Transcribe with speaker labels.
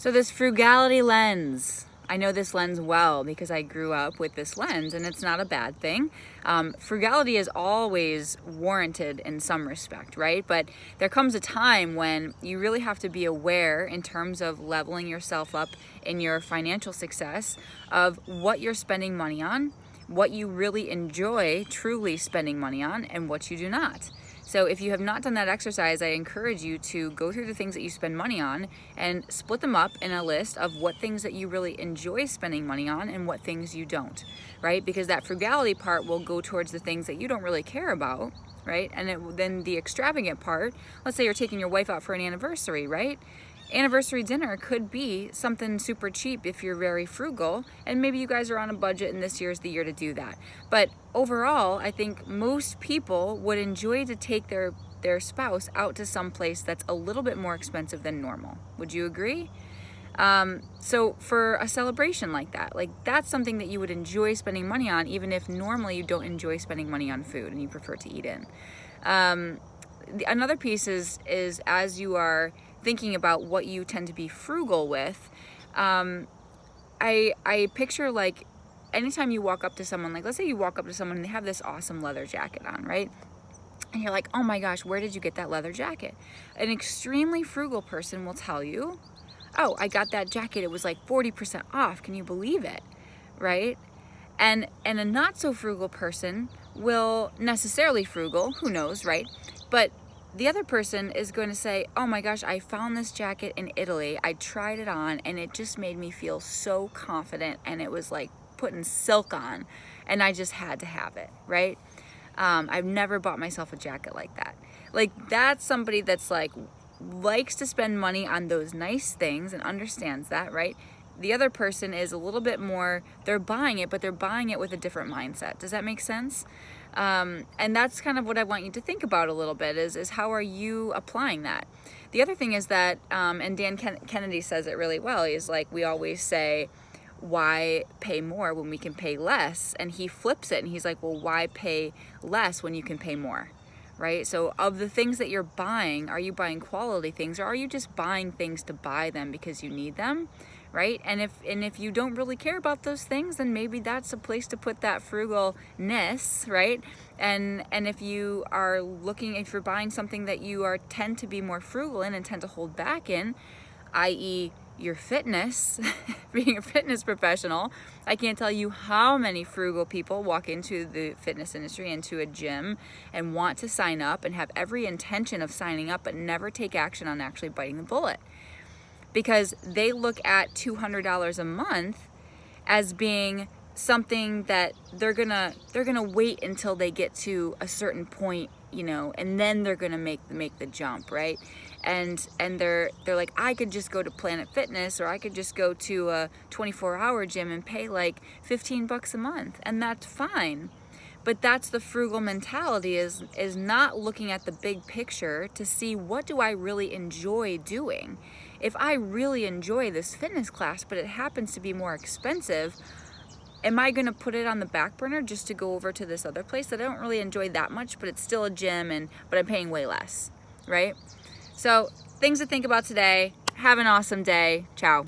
Speaker 1: So this Frugality Lens, I know this lens well because I grew up with this lens, and it's not a bad thing. Frugality is always warranted in some respect, right? But there comes a time when you really have to be aware in terms of leveling yourself up in your financial success of what you're spending money on, what you really enjoy truly spending money on, and what you do not. So if you have not done that exercise, I encourage you to go through the things that you spend money on and split them up in a list of what things that you really enjoy spending money on and what things you don't, right? Because that frugality part will go towards the things that you don't really care about, right? And then the extravagant part, let's say you're taking your wife out for an anniversary, right? Anniversary dinner could be something super cheap if you're very frugal, and maybe you guys are on a budget and this year's the year to do that. But overall, I think most people would enjoy to take their spouse out to some place that's a little bit more expensive than normal. Would you agree? So for a celebration like that, that's something that you would enjoy spending money on, even if normally you don't enjoy spending money on food and you prefer to eat in. Another piece is as you are thinking about what you tend to be frugal with, I picture like anytime you walk up to someone, like let's say you walk up to someone and they have this awesome leather jacket on, right? And you're like, oh my gosh, where did you get that leather jacket? An extremely frugal person will tell you, oh, I got that jacket, it was like 40% off. Can you believe it? Right? And a not so frugal person will necessarily frugal, who knows, right? But the other person is going to say, oh my gosh, I found this jacket in Italy. I tried it on and it just made me feel so confident, and it was like putting silk on, and I just had to have it, right? I've never bought myself a jacket like that. Like that's somebody that's likes to spend money on those nice things and understands that, right? The other person is a little bit more, they're buying it, but they're buying it with a different mindset. Does that make sense? And that's kind of what I want you to think about a little bit is how are you applying that? The other thing is that, and Dan Kennedy says it really well, is like we always say, why pay more when we can pay less? And he flips it and he's like, well, why pay less when you can pay more? Right? So of the things that you're buying, are you buying quality things, or are you just buying things to buy them because you need them? Right? And if you don't really care about those things, then maybe that's a place to put that frugalness, right? And if you are looking, if you're buying something that you tend to be more frugal in and tend to hold back in, i.e. your fitness, being a fitness professional, I can't tell you how many frugal people walk into the fitness industry, into a gym, and want to sign up and have every intention of signing up, but never take action on actually biting the bullet. Because they look at $200 a month as being something that they're gonna wait until they get to a certain point, and then they're gonna make the jump, right? And they're like, I could just go to Planet Fitness, or I could just go to a 24-hour gym and pay like $15 a month, and that's fine. But that's the frugal mentality, is not looking at the big picture to see, what do I really enjoy doing? If I really enjoy this fitness class, but it happens to be more expensive, am I going to put it on the back burner just to go over to this other place that I don't really enjoy that much, but it's still a gym, but I'm paying way less, right? So things to think about today. Have an awesome day. Ciao.